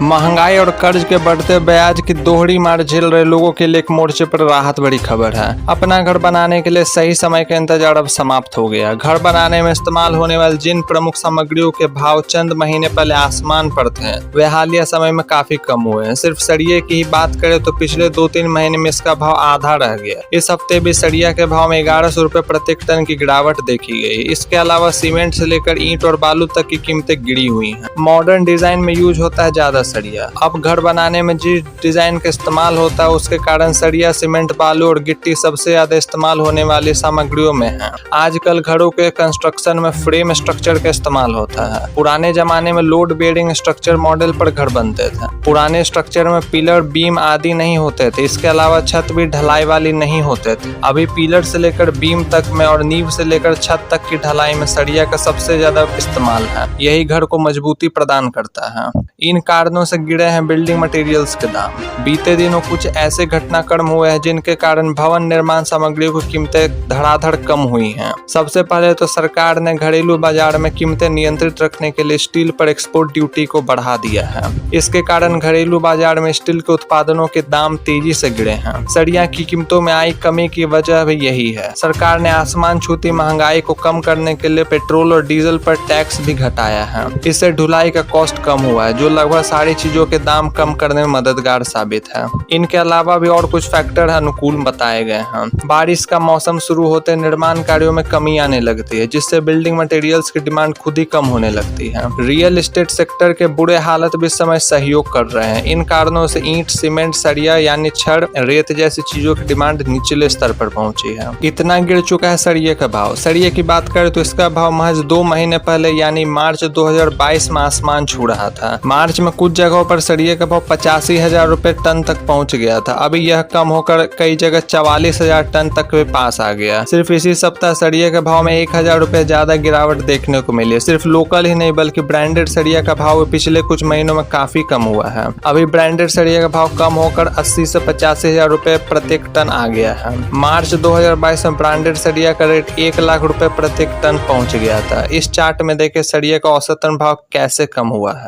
महंगाई और कर्ज के बढ़ते ब्याज की दोहरी मार झेल रहे लोगों के लिए एक मोर्चे पर राहत बड़ी खबर है। अपना घर बनाने के लिए सही समय का इंतजार अब समाप्त हो गया। घर बनाने में इस्तेमाल होने वाली जिन प्रमुख सामग्रियों के भाव चंद महीने पहले आसमान पर थे, वे हालिया समय में काफी कम हुए हैं। सिर्फ सरिये की ही बात करें तो पिछले 2-3 महीने में इसका भाव आधा रह गया। इस हफ्ते भी सरिया के भाव में 1100 रुपए प्रति टन की गिरावट देखी गई। इसके अलावा सीमेंट से लेकर ईंट और बालू तक की कीमतें गिरी हुई हैं। मॉडर्न डिजाइन में यूज होता है ज्यादा सरिया। अब घर बनाने में जिस डिजाइन का इस्तेमाल होता है उसके कारण सरिया, सीमेंट, बालू और गिट्टी सबसे ज्यादा इस्तेमाल होने वाली सामग्रियों में है। आजकल घरों के कंस्ट्रक्शन में फ्रेम स्ट्रक्चर का इस्तेमाल होता है। पुराने जमाने में लोड बेयरिंग स्ट्रक्चर मॉडल पर घर बनते थे। पुराने स्ट्रक्चर में पिलर, बीम आदि नहीं होते थे। इसके अलावा छत भी ढलाई वाली नहीं होते थे। अभी पिलर से लेकर बीम तक में और नींव से लेकर छत तक की ढलाई में सरिया का सबसे ज्यादा इस्तेमाल है। यही घर को मजबूती प्रदान करता है। इन कारणों से गिरे हैं बिल्डिंग मटेरियल्स के दाम। बीते दिनों कुछ ऐसे घटनाक्रम हुए हैं जिनके कारण भवन निर्माण सामग्रियों की कीमतें धड़ाधड़ कम हुई हैं। सबसे पहले तो सरकार ने घरेलू बाजार में कीमतें नियंत्रित रखने के लिए स्टील पर एक्सपोर्ट ड्यूटी को बढ़ा दिया है। इसके कारण घरेलू बाजार में स्टील के उत्पादनों के दाम तेजी से गिरे हैं। सरिया की कीमतों में आई कमी की वजह भी यही है। सरकार ने आसमान छूती महंगाई को कम करने के लिए पेट्रोल और डीजल पर टैक्स भी घटाया है। इससे ढुलाई का कॉस्ट कम हुआ है, जो लगभग सारी चीजों के दाम कम करने में मददगार साबित है। इनके अलावा भी और कुछ फैक्टर अनुकूल बताए गए हैं। बारिश का मौसम शुरू होते निर्माण कार्यों में कमी आने लगती है, जिससे बिल्डिंग मटेरियल्स की डिमांड खुद ही कम होने लगती है। रियल एस्टेट सेक्टर के बुरे हालत भी इस समय सहयोग कर रहे हैं। इन कारणों से ईंट, सीमेंट, सरिया यानी छड़, रेत जैसी चीजों की डिमांड निचले स्तर पर पहुंची है। इतना गिर चुका है सरिये का भाव। सरिये की बात करें तो इसका भाव महज 2 महीने पहले यानी मार्च 2022 में आसमान छू रहा था। मार्च में कुछ जगहों पर सरिये का भाव 85,000 रुपए टन तक पहुंच गया था। अभी यह कम होकर कई जगह 44,000 टन तक भी पास आ गया। सिर्फ इसी सप्ताह सरिये के भाव में 1,000 रुपए ज्यादा गिरावट देखने को मिली। सिर्फ लोकल ही नहीं बल्कि ब्रांडेड सरिया का भाव पिछले कुछ महीनों में काफी कम हुआ है। अभी ब्रांडेड सरिया का भाव कम होकर 80 से 85,000 रुपए प्रति टन आ गया है। मार्च 2022 में ब्रांडेड सरिया का रेट 1 लाख रुपए प्रति टन पहुंच गया था। इस चार्ट में देखे सरिया का औसतन भाव कैसे कम हुआ है।